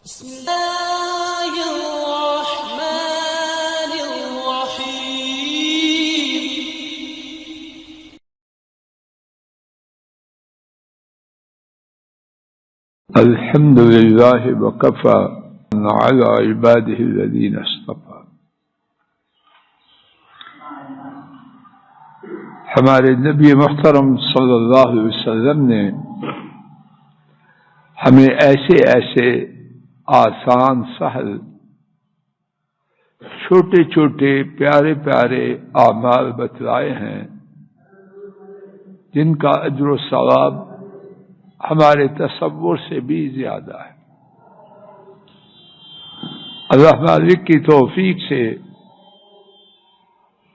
بسم الله الرحمن الرحيم. الحمد لله وكفى على عباده الذين اصطفى. ہمارے نبی محترم صلی اللہ علیہ وسلم نے ہمیں ایسے آسان سہل چھوٹے چھوٹے پیارے پیارے اعمال بتلائے ہیں جن کا اجر و ثواب ہمارے تصور سے بھی زیادہ ہے۔ اللہ مالک کی توفیق سے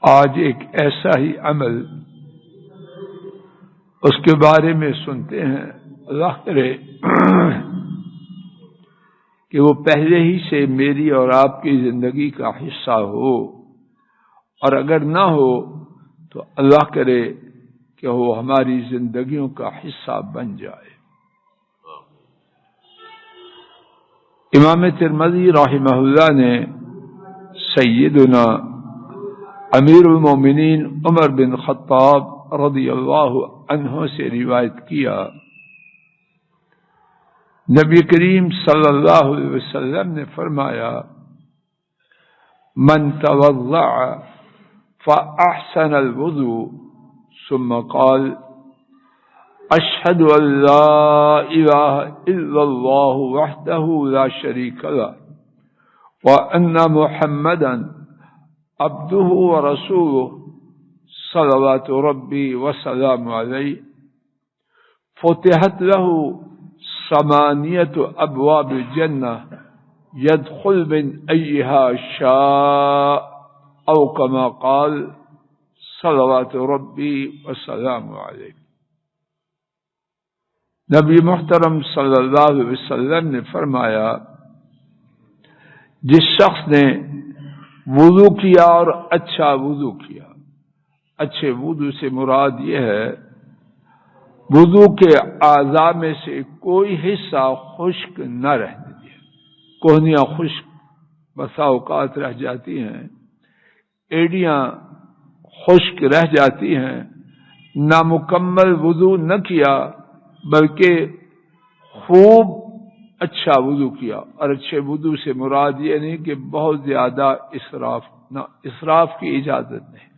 آج ایک ایسا ہی عمل اس کے بارے میں سنتے ہیں، اللہ کرے کہ وہ پہلے ہی سے میری اور آپ کی زندگی کا حصہ ہو، اور اگر نہ ہو تو اللہ کرے کہ وہ ہماری زندگیوں کا حصہ بن جائے۔ امام ترمذی رحمہ اللہ نے سیدنا امیر المومنین عمر بن خطاب رضی اللہ عنہ سے روایت کیا، نبی کریم صلی اللہ علیہ وسلم نے فرمایا، من توضع فاحسن الوضوء ثم قال اشهد ان لا اله الا الله وحده لا شريك له وان محمدا عبده ورسوله صلوات ربي وسلام عليه فتحت له ثمانية ابواب الجنة يدخل من ايها شاء او كما قال صلوات ربي وسلام عليه۔ نبی محترم صلی اللہ علیہ وسلم نے فرمایا، جس شخص نے وضو کیا اور اچھا وضو کیا، اچھے وضو سے مراد یہ ہے وضو کے اعضاء میں سے کوئی حصہ خشک نہ رہنے دیا۔ کوہنیاں خشک بسا اوقات رہ جاتی ہیں، ایڑیاں خشک رہ جاتی ہیں، نامکمل وضو نہ کیا بلکہ خوب اچھا وضو کیا، اور اچھے وضو سے مراد یہ نہیں کہ بہت زیادہ اسراف کی اجازت نہیں،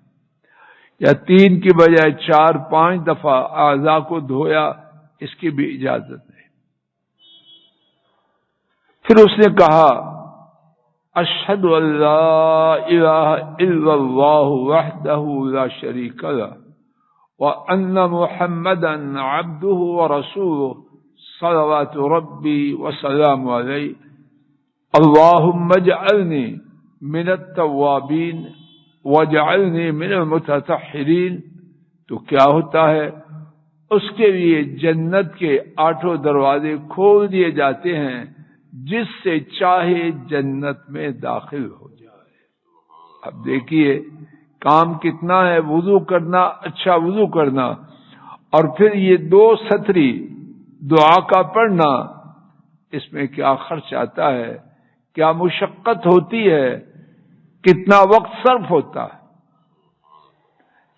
یا 3 کی بجائے 4-5 دفعہ اعضاء کو دھویا، اس کی بھی اجازت نہیں۔ پھر اس نے کہا، اشہد ان لا الہ الا اللہ وحدہ لا شریک لہ وَأَنَّ مُحَمَّدًا عَبْدُهُ وَرَسُولُهُ صَلَوَاتُ رَبِّي وَسَلَامُ عَلَيْهِ اللهم اجعلني من التوابين واجعلني من المتطہرین۔ تو کیا ہوتا ہے؟ اس کے لیے جنت کے 8 دروازے کھول دیے جاتے ہیں، جس سے چاہے جنت میں داخل ہو جائے۔ اب دیکھیے کام کتنا ہے، وضو کرنا، اچھا وضو کرنا، اور پھر یہ 2 سطری دعا کا پڑھنا، اس میں کیا خرچ آتا ہے، کیا مشقت ہوتی ہے، کتنا وقت صرف ہوتا ہے۔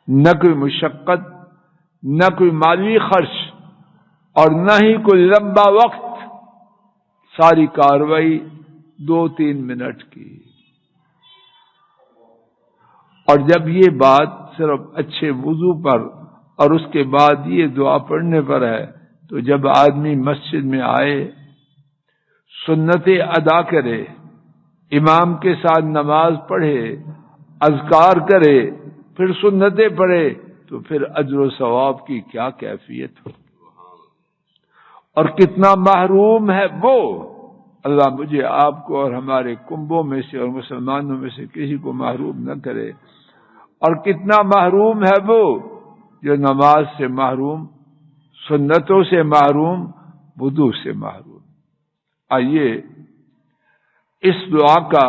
نہ کوئی مشقت، نہ کوئی مالی خرچ، اور نہ ہی کوئی لمبا وقت، ساری کاروائی 2-3 منٹ کی۔ اور جب یہ بات صرف اچھے وضو پر اور اس کے بعد یہ دعا پڑھنے پر ہے، تو جب آدمی مسجد میں آئے، سنتیں ادا کرے، امام کے ساتھ نماز پڑھے، اذکار کرے، پھر سنتیں پڑھے، تو پھر اجر و ثواب کی کیا کیفیت ہو، اور کتنا محروم ہے وہ۔ اللہ مجھے آپ کو اور ہمارے کنبوں میں سے اور مسلمانوں میں سے کسی کو محروم نہ کرے۔ اور کتنا محروم ہے وہ جو نماز سے محروم، سنتوں سے محروم، وضو سے محروم۔ آئیے اس دعا کا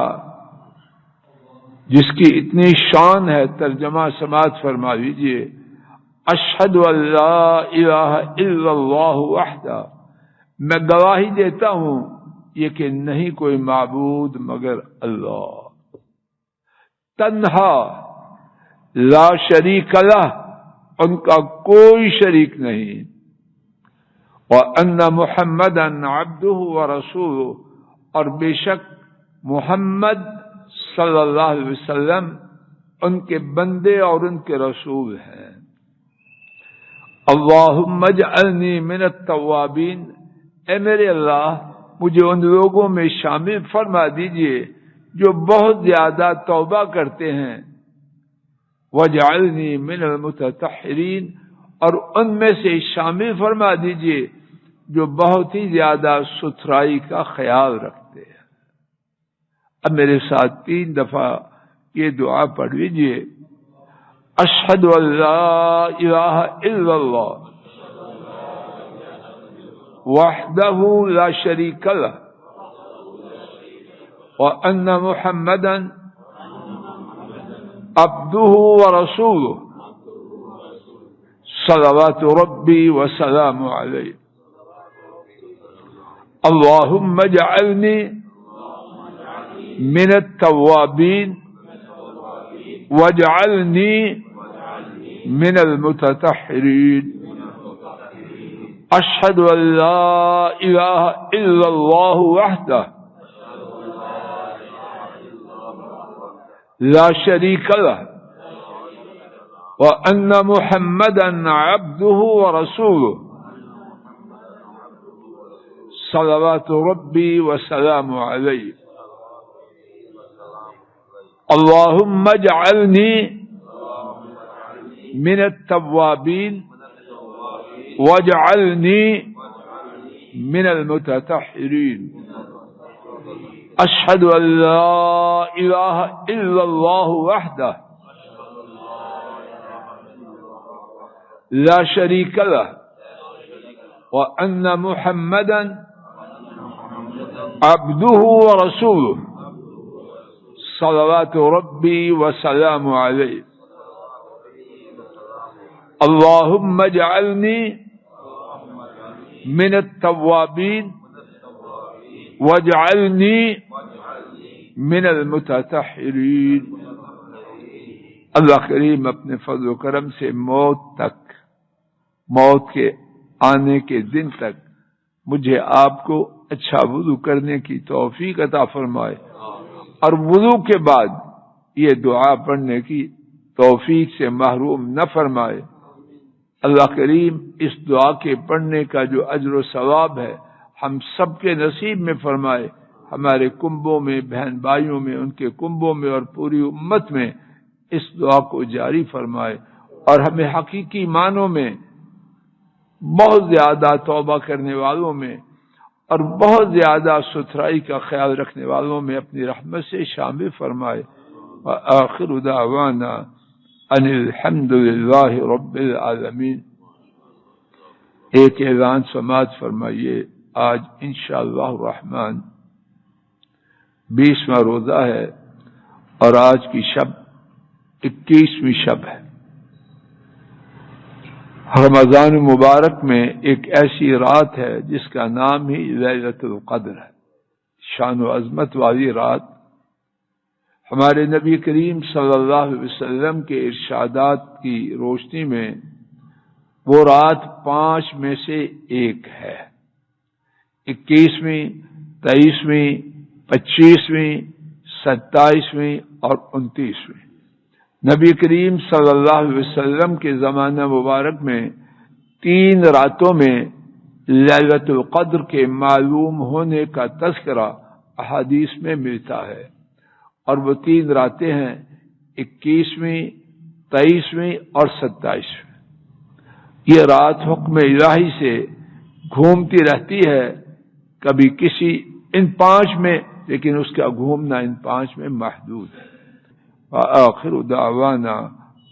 جس کی اتنی شان ہے ترجمہ سماعت فرما لیجیے۔ اشہد ان لا الہ الا اللہ وحدہ، میں گواہی دیتا ہوں یہ کہ نہیں کوئی معبود مگر اللہ، تنہا، لا شریک لہ، ان کا کوئی شریک نہیں، وَأَنَّ مُحَمَّدًا عَبْدُهُ وَرَسُولُهُ، اور بے شک محمد صلی اللہ علیہ وسلم ان کے بندے اور ان کے رسول ہیں۔ اللہم اجعلنی من التوابین، اے میرے اللہ مجھے ان لوگوں میں شامل فرما دیجئے جو بہت زیادہ توبہ کرتے ہیں، واجعلنی من المتطہرین، اور ان میں سے شامل فرما دیجئے جو بہت ہی زیادہ ستھرائی کا خیال رکھتے ہیں۔ اب میرے ساتھ 3 دفعہ یہ دعا پڑھ لیجئے، اشہد ان لا الہ الا اللہ وحدہ لا شریک لہ وان محمدا عبدہ ورسولہ صلوات ربی وسلام علیہ۔ اللہم اجعلنی من التوابین واجعلنی من المتطہرین۔ اشہد ان لا الہ الا اللہ وحدہ لا شریک لہ وان محمدا عبدہ ورسولہ صلوات ربی وسلام علیہ۔ اللہم اجعلنی من التوابین واجعلنی من المتطہرین۔ اشہد ان لا الہ الا اللہ وحدہ لا شریک لہ وان محمدا عبدہ ورسولہ صلوات ربی وسلام علیہ۔ اللہم اجعلنی من التوابین واجعلنی من المتطہرین۔ اللہ کریم اپنے فضل و کرم سے موت کے آنے کے دن تک مجھے آپ کو اچھا وضو کرنے کی توفیق عطا فرمائے، اور وضو کے بعد یہ دعا پڑھنے کی توفیق سے محروم نہ فرمائے۔ اللہ کریم اس دعا کے پڑھنے کا جو اجر و ثواب ہے ہم سب کے نصیب میں فرمائے، ہمارے کنبوں میں، بہن بھائیوں میں، ان کے کنبوں میں اور پوری امت میں اس دعا کو جاری فرمائے، اور ہمیں حقیقی معنوں میں بہت زیادہ توبہ کرنے والوں میں اور بہت زیادہ ستھرائی کا خیال رکھنے والوں میں اپنی رحمت سے شامل فرمائے۔ وآخر دعوانا ان الحمد للہ رب العالمین۔ ایک اعلان سماعت فرمائیے، آج انشاءاللہ الرحمن 20واں روزہ ہے اور آج کی شب 21ویں شب ہے۔ رمضان مبارک میں ایک ایسی رات ہے جس کا نام ہی لیلۃ القدر ہے، شان و عظمت والی رات۔ ہمارے نبی کریم صلی اللہ علیہ وسلم کے ارشادات کی روشنی میں وہ رات 5 میں سے ایک ہے، 21ویں، 23ویں، 25ویں، 27ویں اور 29ویں۔ نبی کریم صلی اللہ علیہ وسلم کے زمانہ مبارک میں 3 راتوں میں لیلۃ القدر کے معلوم ہونے کا تذکرہ احادیث میں ملتا ہے، اور وہ 3 راتیں ہیں 21ویں، 23ویں اور 27ویں۔ یہ رات حکم الہی سے گھومتی رہتی ہے، کبھی کسی ان 5 میں، لیکن اس کا گھومنا ان 5 میں محدود ہے۔ وآخر دعوانا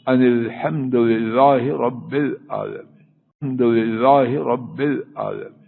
ان الحمد للہ رب العالمین۔ الحمد للہ رب العالمین۔